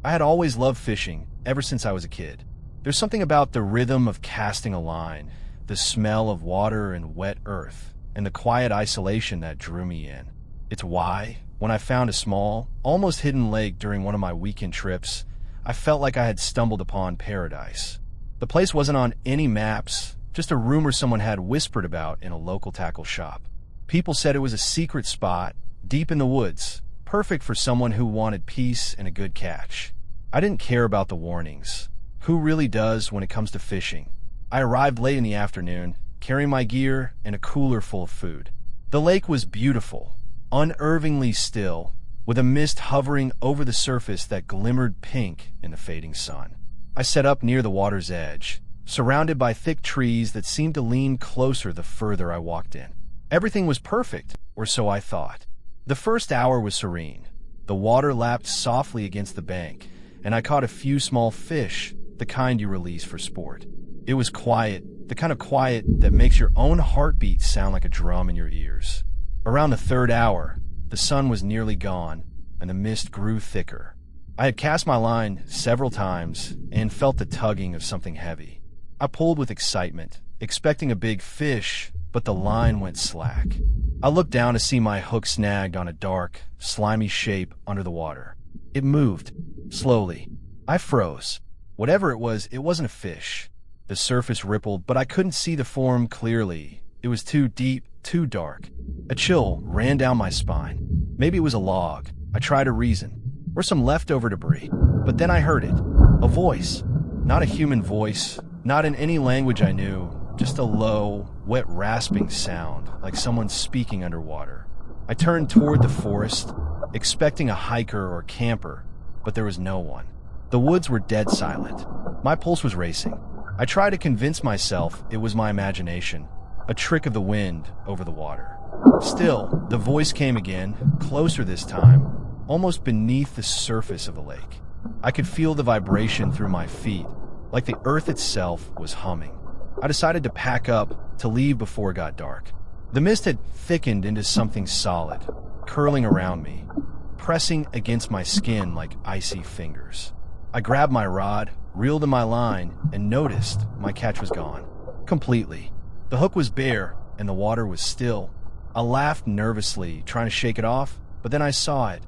I had always loved fishing, ever since I was a kid. There's something about the rhythm of casting a line, the smell of water and wet earth, and the quiet isolation that drew me in. It's why, when I found a small, almost hidden lake during one of my weekend trips, I felt like I had stumbled upon paradise. The place wasn't on any maps, just a rumor someone had whispered about in a local tackle shop. People said it was a secret spot, deep in the woods, perfect for someone who wanted peace and a good catch. I didn't care about the warnings. Who really does when it comes to fishing? I arrived late in the afternoon, carrying my gear and a cooler full of food. The lake was beautiful, unnervingly still, with a mist hovering over the surface that glimmered pink in the fading sun. I set up near the water's edge, surrounded by thick trees that seemed to lean closer the further I walked in. Everything was perfect, or so I thought. The first hour was serene. The water lapped softly against the bank, and I caught a few small fish, the kind you release for sport. It was quiet, the kind of quiet that makes your own heartbeat sound like a drum in your ears. Around the third hour, the sun was nearly gone, and the mist grew thicker. I had cast my line several times and felt the tugging of something heavy. I pulled with excitement, expecting a big fish, but the line went slack. I looked down to see my hook snagged on a dark, slimy shape under the water. It moved, slowly. I froze. Whatever it wasn't a fish. The surface rippled, but I couldn't see the form clearly. It was too deep, too dark. A chill ran down my spine. Maybe it was a log. I tried to reason. Or some leftover debris. But then I heard it. A voice. Not a human voice. Not in any language I knew. Just a low, wet rasping sound, like someone speaking underwater. I turned toward the forest, expecting a hiker or camper, but there was no one. The woods were dead silent. My pulse was racing. I tried to convince myself it was my imagination, a trick of the wind over the water. Still, the voice came again, closer this time, almost beneath the surface of the lake. I could feel the vibration through my feet, like the earth itself was humming. I decided to pack up, to leave before it got dark. The mist had thickened into something solid, curling around me, pressing against my skin like icy fingers. I grabbed my rod, reeled in my line, and noticed my catch was gone. Completely. The hook was bare, and the water was still. I laughed nervously, trying to shake it off, but then I saw it.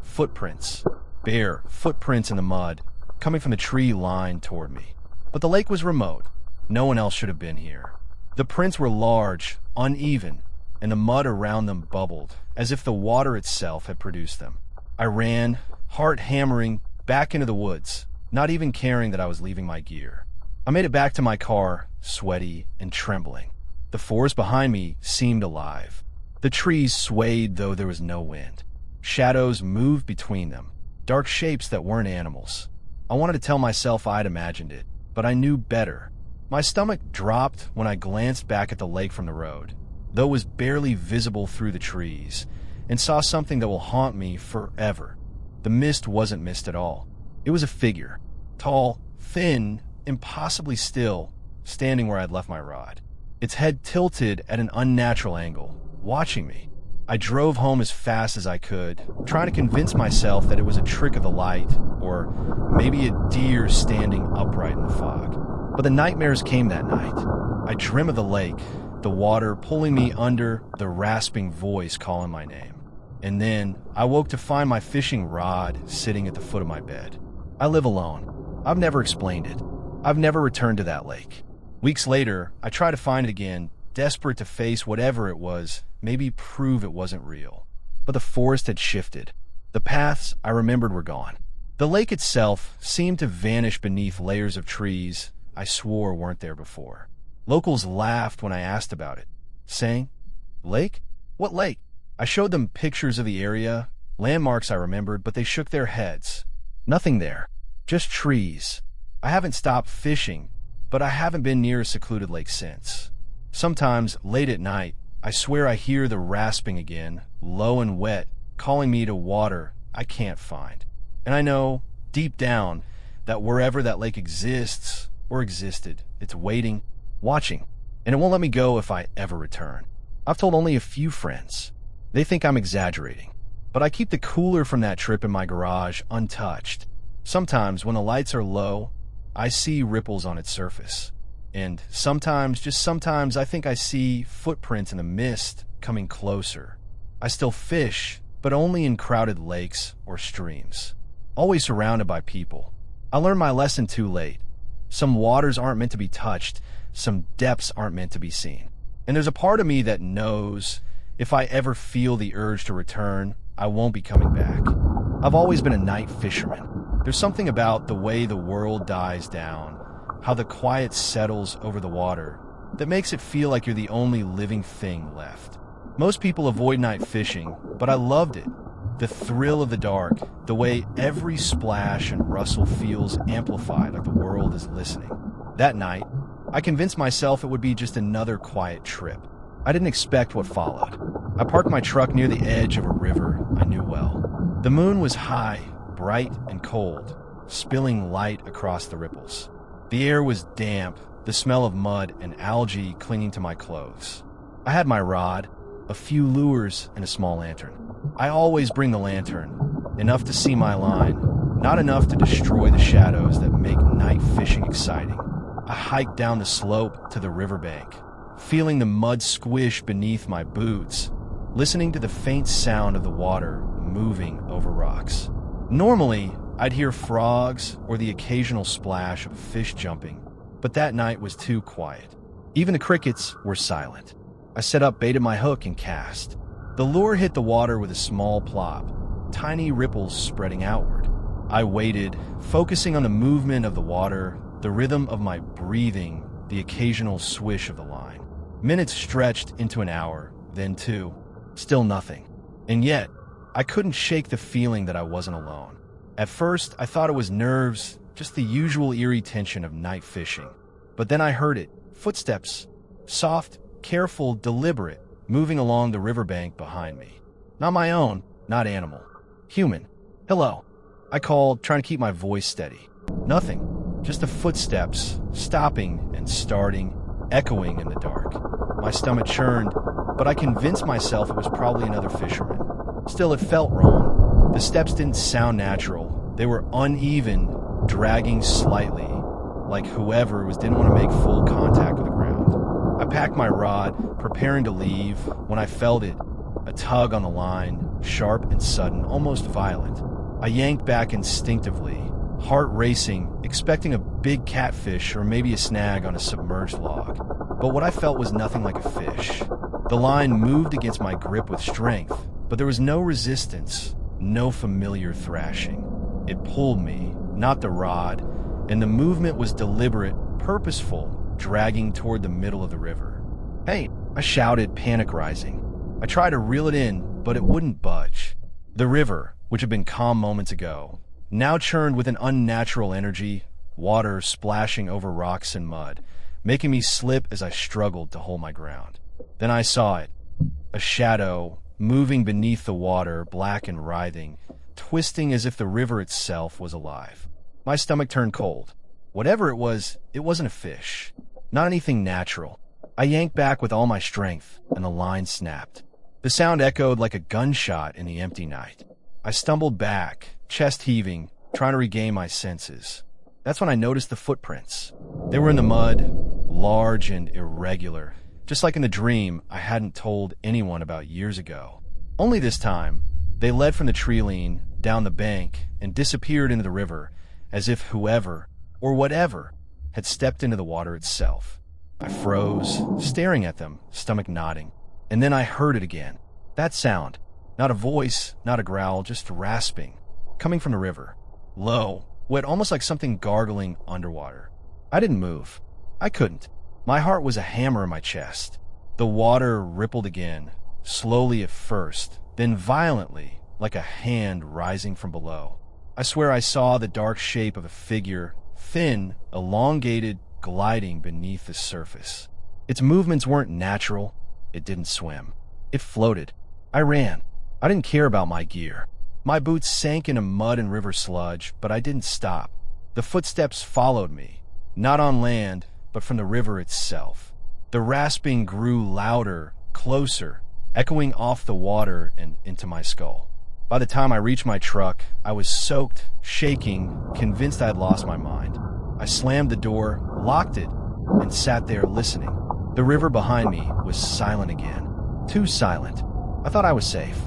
Footprints. Bare footprints in the mud, coming from the tree line toward me. But the lake was remote. No one else should have been here. The prints were large, uneven, and the mud around them bubbled, as if the water itself had produced them. I ran, heart hammering, back into the woods, not even caring that I was leaving my gear. I made it back to my car, sweaty and trembling. The forest behind me seemed alive. The trees swayed though there was no wind. Shadows moved between them, dark shapes that weren't animals. I wanted to tell myself I'd imagined it, but I knew better. My stomach dropped when I glanced back at the lake from the road, though it was barely visible through the trees, and saw something that will haunt me forever. The mist wasn't mist at all. It was a figure, tall, thin, impossibly still, standing where I'd left my rod. Its head tilted at an unnatural angle, watching me. I drove home as fast as I could, trying to convince myself that it was a trick of the light, or maybe a deer standing upright in the fog. But the nightmares came that night. I dream of the lake, the water pulling me under, the rasping voice calling my name. And then I woke to find my fishing rod sitting at the foot of my bed. I live alone. I've never explained it. I've never returned to that lake. Weeks later, I tried to find it again, desperate to face whatever it was, maybe prove it wasn't real. But the forest had shifted. The paths I remembered were gone. The lake itself seemed to vanish beneath layers of trees I swore weren't there before. Locals laughed when I asked about it, saying, "Lake? What lake?" I showed them pictures of the area, landmarks I remembered, but they shook their heads. Nothing there, just trees. I haven't stopped fishing, but I haven't been near a secluded lake since. Sometimes, late at night, I swear I hear the rasping again, low and wet, calling me to water I can't find. And I know, deep down, that wherever that lake exists, or existed, it's waiting, watching, and it won't let me go if I ever return. I've told only a few friends. They think I'm exaggerating, but I keep the cooler from that trip in my garage untouched. Sometimes, when the lights are low, I see ripples on its surface. And sometimes, just sometimes, I think I see footprints in the mist coming closer. I still fish, but only in crowded lakes or streams. Always surrounded by people. I learned my lesson too late. Some waters aren't meant to be touched, some depths aren't meant to be seen. And there's a part of me that knows if I ever feel the urge to return, I won't be coming back. I've always been a night fisherman. There's something about the way the world dies down, how the quiet settles over the water, that makes it feel like you're the only living thing left. Most people avoid night fishing, but I loved it. The thrill of the dark, the way every splash and rustle feels amplified like the world is listening. That night, I convinced myself it would be just another quiet trip. I didn't expect what followed. I parked my truck near the edge of a river I knew well. The moon was high, bright and cold, spilling light across the ripples. The air was damp, the smell of mud and algae clinging to my clothes. I had my rod, a few lures, and a small lantern. I always bring the lantern, enough to see my line, not enough to destroy the shadows that make night fishing exciting. I hiked down the slope to the riverbank, feeling the mud squish beneath my boots, listening to the faint sound of the water moving over rocks. Normally, I'd hear frogs or the occasional splash of a fish jumping, but that night was too quiet. Even the crickets were silent. I set up, baited my hook, and cast. The lure hit the water with a small plop, tiny ripples spreading outward. I waited, focusing on the movement of the water, the rhythm of my breathing, the occasional swish of the line. Minutes stretched into an hour, then two. Still nothing. And yet, I couldn't shake the feeling that I wasn't alone. At first, I thought it was nerves, just the usual eerie tension of night fishing. But then I heard it. Footsteps. Soft, careful, deliberate, moving along the riverbank behind me. Not my own, not animal. Human. Hello. I called, trying to keep my voice steady. Nothing. Just the footsteps, stopping and starting, echoing in the dark. My stomach churned, but I convinced myself it was probably another fisherman. Still, it felt wrong. The steps didn't sound natural. They were uneven, dragging slightly, like whoever didn't want to make full contact with the ground. I packed my rod, preparing to leave, when I felt it, a tug on the line, sharp and sudden, almost violent. I yanked back instinctively, heart racing, expecting a big catfish or maybe a snag on a submerged log. But what I felt was nothing like a fish. The line moved against my grip with strength, but there was no resistance, no familiar thrashing. It pulled me, not the rod, and the movement was deliberate, purposeful, dragging toward the middle of the river. "Hey!" I shouted, panic rising. I tried to reel it in, but it wouldn't budge. The river, which had been calm moments ago, now churned with an unnatural energy, water splashing over rocks and mud, making me slip as I struggled to hold my ground. Then I saw it, a shadow moving beneath the water, black and writhing, twisting as if the river itself was alive. My stomach turned cold. Whatever it wasn't a fish, not anything natural. I yanked back with all my strength, and the line snapped. The sound echoed like a gunshot in the empty night. I stumbled back, chest heaving, trying to regain my senses. That's when I noticed the footprints. They were in the mud, large and irregular, just like in the dream I hadn't told anyone about years ago. Only this time, they led from the tree-line down the bank and disappeared into the river, as if whoever, or whatever, had stepped into the water itself. I froze, staring at them, stomach nodding. And then I heard it again. That sound. Not a voice, not a growl, just rasping. Coming from the river. Low, wet, almost like something gargling underwater. I didn't move. I couldn't. My heart was a hammer in my chest. The water rippled again, slowly at first, then violently, like a hand rising from below. I swear I saw the dark shape of a figure, thin, elongated, gliding beneath the surface. Its movements weren't natural. It didn't swim. It floated. I ran. I didn't care about my gear. My boots sank into mud and river sludge, but I didn't stop. The footsteps followed me, not on land, but from the river itself. The rasping grew louder, closer, echoing off the water and into my skull. By the time I reached my truck, I was soaked, shaking, convinced I had lost my mind. I slammed the door, locked it, and sat there listening. The river behind me was silent again. Too silent. I thought I was safe.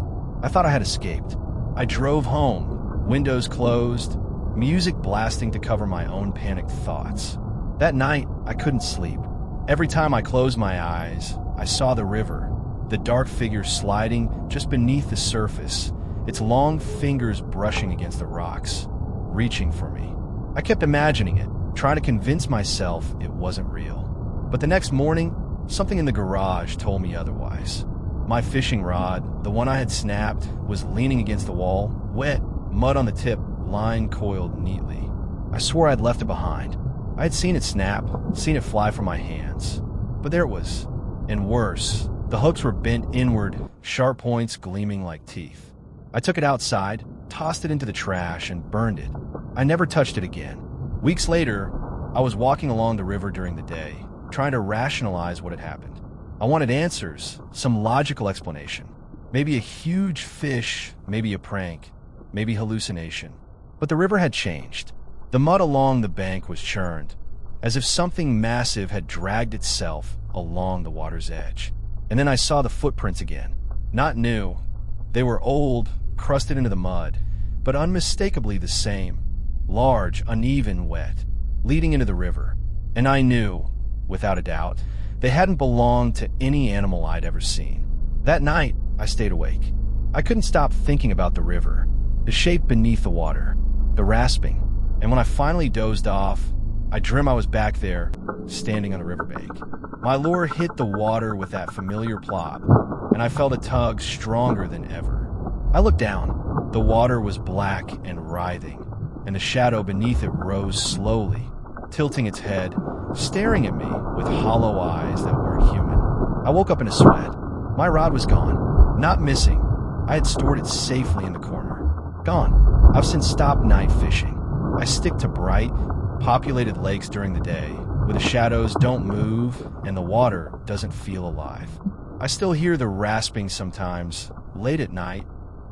I thought I had escaped. I drove home, windows closed, music blasting to cover my own panicked thoughts. That night, I couldn't sleep. Every time I closed my eyes, I saw the river, the dark figure sliding just beneath the surface, its long fingers brushing against the rocks, reaching for me. I kept imagining it, trying to convince myself it wasn't real. But the next morning, something in the garage told me otherwise. My fishing rod, the one I had snapped, was leaning against the wall, wet, mud on the tip, line coiled neatly. I swore I'd left it behind. I had seen it snap, seen it fly from my hands. But there it was. And worse, the hooks were bent inward, sharp points gleaming like teeth. I took it outside, tossed it into the trash, and burned it. I never touched it again. Weeks later, I was walking along the river during the day, trying to rationalize what had happened. I wanted answers, some logical explanation. Maybe a huge fish, maybe a prank, maybe hallucination. But the river had changed. The mud along the bank was churned, as if something massive had dragged itself along the water's edge. And then I saw the footprints again. Not new. They were old, crusted into the mud, but unmistakably the same. Large, uneven, wet, leading into the river. And I knew, without a doubt, they hadn't belonged to any animal I'd ever seen. That night, I stayed awake. I couldn't stop thinking about the river, the shape beneath the water, the rasping. And when I finally dozed off, I dreamed I was back there, standing on the riverbank. My lure hit the water with that familiar plop, and I felt a tug stronger than ever. I looked down. The water was black and writhing, and the shadow beneath it rose slowly, tilting its head, staring at me with hollow eyes that weren't human. I woke up in a sweat. My rod was gone, not missing. I had stored it safely in the corner. Gone. I've since stopped night fishing. I stick to bright, populated lakes during the day, where the shadows don't move and the water doesn't feel alive. I still hear the rasping sometimes, late at night,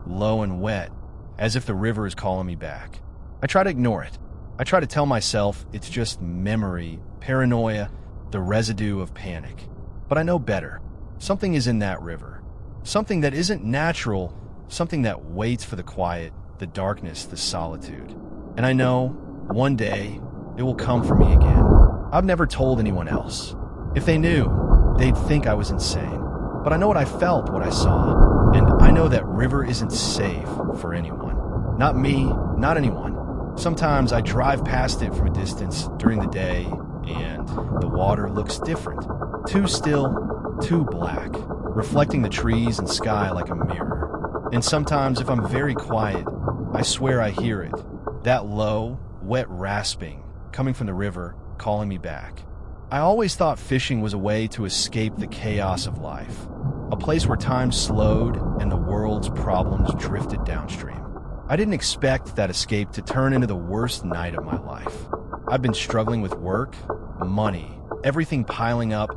low and wet, as if the river is calling me back. I try to ignore it. I try to tell myself it's just memory, paranoia, the residue of panic. But I know better. Something is in that river. Something that isn't natural, something that waits for the quiet, the darkness, the solitude. And I know, one day, it will come for me again. I've never told anyone else. If they knew, they'd think I was insane. But I know what I felt, what I saw. And I know that river isn't safe for anyone. Not me, not anyone. Sometimes I drive past it from a distance during the day, and the water looks different. Too still, too black, reflecting the trees and sky like a mirror. And sometimes, if I'm very quiet, I swear I hear it. That low, wet rasping coming from the river, calling me back. I always thought fishing was a way to escape the chaos of life, a place where time slowed and the world's problems drifted downstream. I didn't expect that escape to turn into the worst night of my life. I've been struggling with work, money, everything piling up,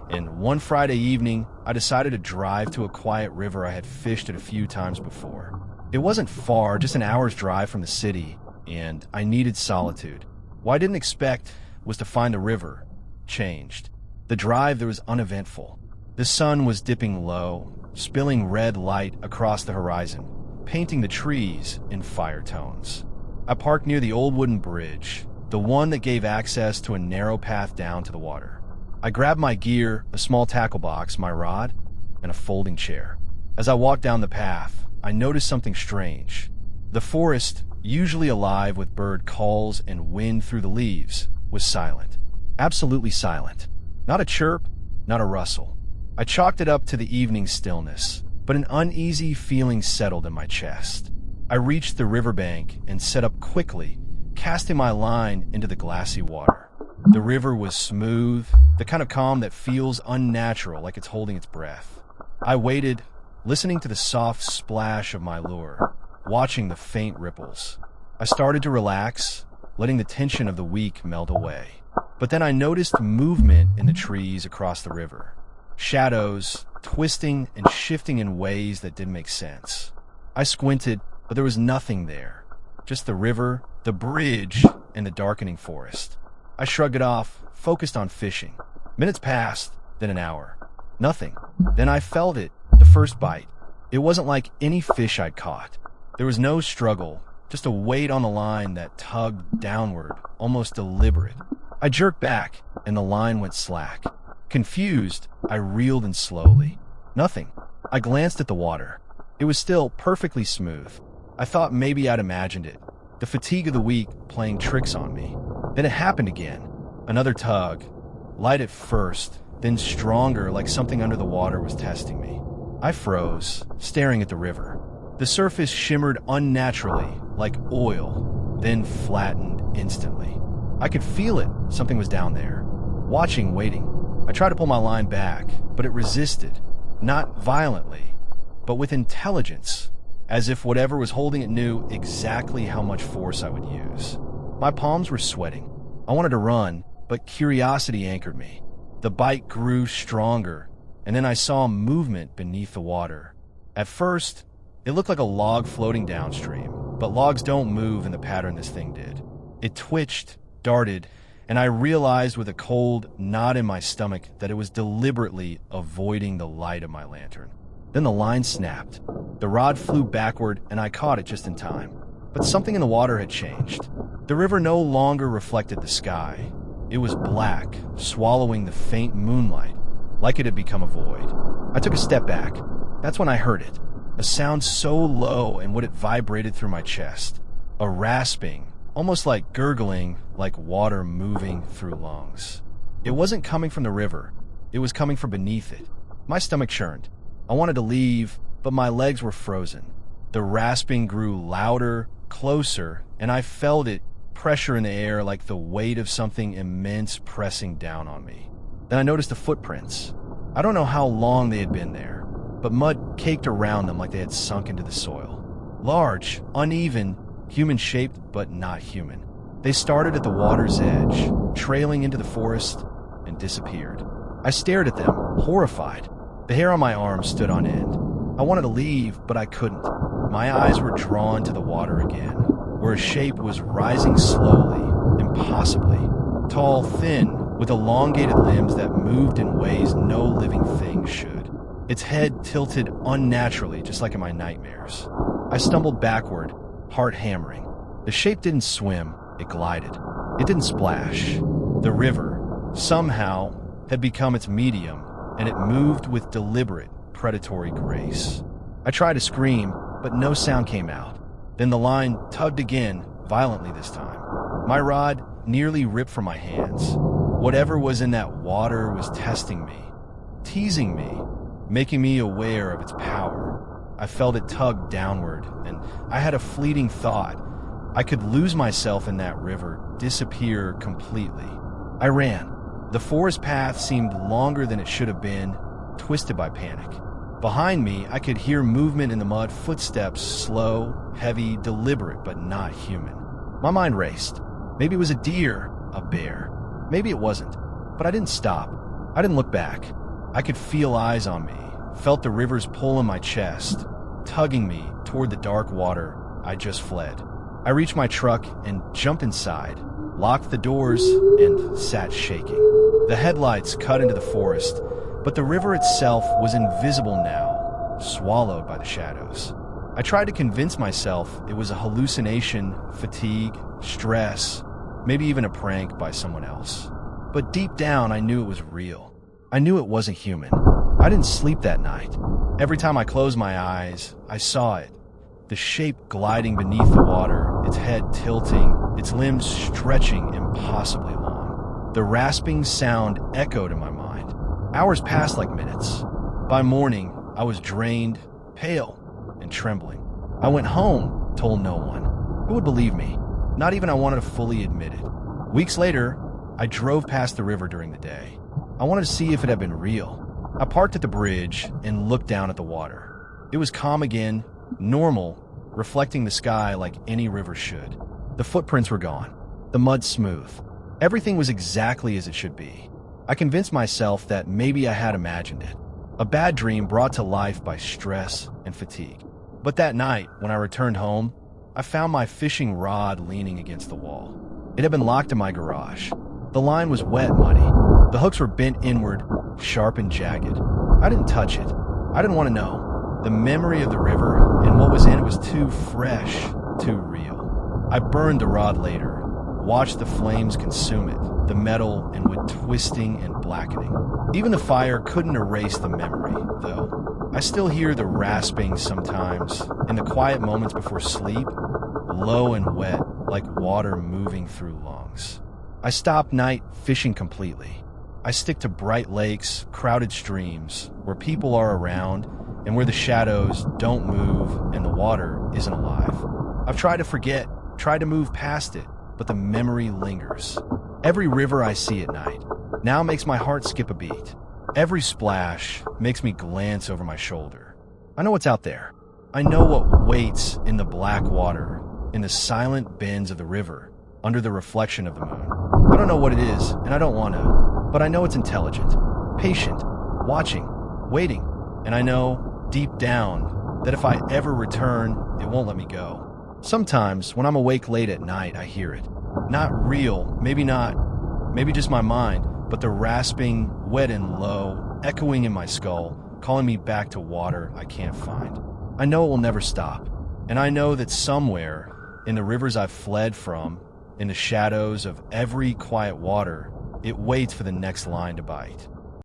and one Friday evening, I decided to drive to a quiet river I had fished at a few times before. It wasn't far, just an hour's drive from the city, and I needed solitude. What I didn't expect was to find the river changed. The drive there was uneventful. The sun was dipping low, spilling red light across the horizon, painting the trees in fire tones. I parked near the old wooden bridge, the one that gave access to a narrow path down to the water. I grabbed my gear, a small tackle box, my rod, and a folding chair. As I walked down the path, I noticed something strange. The forest, usually alive with bird calls and wind through the leaves, was silent. Absolutely silent. Not a chirp, not a rustle. I chalked it up to the evening stillness, but an uneasy feeling settled in my chest. I reached the riverbank and set up quickly, casting my line into the glassy water. The river was smooth, the kind of calm that feels unnatural, like it's holding its breath. I waited, listening to the soft splash of my lure, watching the faint ripples. I started to relax, letting the tension of the week melt away. But then I noticed movement in the trees across the river. Shadows, twisting and shifting in ways that didn't make sense. I squinted, but there was nothing there. Just the river, the bridge, and the darkening forest. I shrugged it off, focused on fishing. Minutes passed, then an hour. Nothing. Then I felt it, the first bite. It wasn't like any fish I'd caught. There was no struggle, just a weight on the line that tugged downward, almost deliberate. I jerked back, and the line went slack. Confused, I reeled in slowly. Nothing. I glanced at the water. It was still perfectly smooth. I thought maybe I'd imagined it. The fatigue of the week playing tricks on me. Then it happened again. Another tug. Light at first, then stronger, like something under the water was testing me. I froze, staring at the river. The surface shimmered unnaturally, like oil, then flattened instantly. I could feel it. Something was down there. Watching, waiting. I tried to pull my line back, but it resisted. Not violently, but with intelligence, as if whatever was holding it knew exactly how much force I would use. My palms were sweating. I wanted to run, but curiosity anchored me. The bite grew stronger, and then I saw movement beneath the water. At first, it looked like a log floating downstream, but logs don't move in the pattern this thing did. It twitched, darted, and I realized with a cold knot in my stomach that it was deliberately avoiding the light of my lantern. Then the line snapped. The rod flew backward, and I caught it just in time. But something in the water had changed. The river no longer reflected the sky. It was black, swallowing the faint moonlight, like it had become a void. I took a step back. That's when I heard it. A sound so low and what it vibrated through my chest. A rasping, almost like gurgling, like water moving through lungs. It wasn't coming from the river. It was coming from beneath it. My stomach churned. I wanted to leave, but my legs were frozen. The rasping grew louder, closer, and I felt it, pressure in the air like the weight of something immense pressing down on me. Then I noticed the footprints. I don't know how long they had been there, but mud caked around them like they had sunk into the soil. Large, uneven, human-shaped, but not human. They started at the water's edge, trailing into the forest, and disappeared. I stared at them, horrified. The hair on my arm stood on end. I wanted to leave, but I couldn't. My eyes were drawn to the water again, where a shape was rising slowly, impossibly. Tall, thin, with elongated limbs that moved in ways no living thing should. Its head tilted unnaturally, just like in my nightmares. I stumbled backward, heart hammering. The shape didn't swim, it glided. It didn't splash. The river, somehow, had become its medium, and it moved with deliberate, predatory grace. I tried to scream, but no sound came out. Then the line tugged again, violently this time. My rod nearly ripped from my hands. Whatever was in that water was testing me, teasing me, making me aware of its power. I felt it tug downward, and I had a fleeting thought. I could lose myself in that river, disappear completely. I ran. The forest path seemed longer than it should have been, twisted by panic. Behind me, I could hear movement in the mud, footsteps, slow, heavy, deliberate, but not human. My mind raced. Maybe it was a deer, a bear. Maybe it wasn't. But I didn't stop. I didn't look back. I could feel eyes on me, felt the river's pull in my chest, tugging me toward the dark water I just fled. I reached my truck and jumped inside, locked the doors, and sat shaking. The headlights cut into the forest, but the river itself was invisible now, swallowed by the shadows. I tried to convince myself it was a hallucination, fatigue, stress, maybe even a prank by someone else. But deep down, I knew it was real. I knew it wasn't human. I didn't sleep that night. Every time I closed my eyes, I saw it. The shape gliding beneath the water, its head tilting, its limbs stretching impossibly long. The rasping sound echoed in my mind. Hours passed like minutes. By morning, I was drained, pale, and trembling. I went home, told no one. Who would believe me? Not even I wanted to fully admit it. Weeks later, I drove past the river during the day. I wanted to see if it had been real. I parked at the bridge and looked down at the water. It was calm again, normal, reflecting the sky like any river should. The footprints were gone. The mud smooth. Everything was exactly as it should be. I convinced myself that maybe I had imagined it. A bad dream brought to life by stress and fatigue. But that night, when I returned home, I found my fishing rod leaning against the wall. It had been locked in my garage. The line was wet and muddy. The hooks were bent inward, sharp and jagged. I didn't touch it. I didn't want to know. The memory of the river and what was in it was too fresh, too real. I burned the rod later, watched the flames consume it, the metal and wood twisting and blackening. Even the fire couldn't erase the memory, though. I still hear the rasping sometimes, in the quiet moments before sleep, low and wet, like water moving through lungs. I stop night fishing completely. I stick to bright lakes, crowded streams, where people are around, and where the shadows don't move and the water isn't alive. I've tried to forget, tried to move past it, but the memory lingers. Every river I see at night now makes my heart skip a beat. Every splash makes me glance over my shoulder. I know what's out there. I know what waits in the black water, in the silent bends of the river, under the reflection of the moon. I don't know what it is, and I don't want to, but I know it's intelligent, patient, watching, waiting, and I know, deep down, that if I ever return, it won't let me go. Sometimes, when I'm awake late at night, I hear it. Not real, maybe not, maybe just my mind, but the rasping, wet and low, echoing in my skull, calling me back to water I can't find. I know it will never stop, and I know that somewhere, in the rivers I've fled from, in the shadows of every quiet water, it waits for the next line to bite.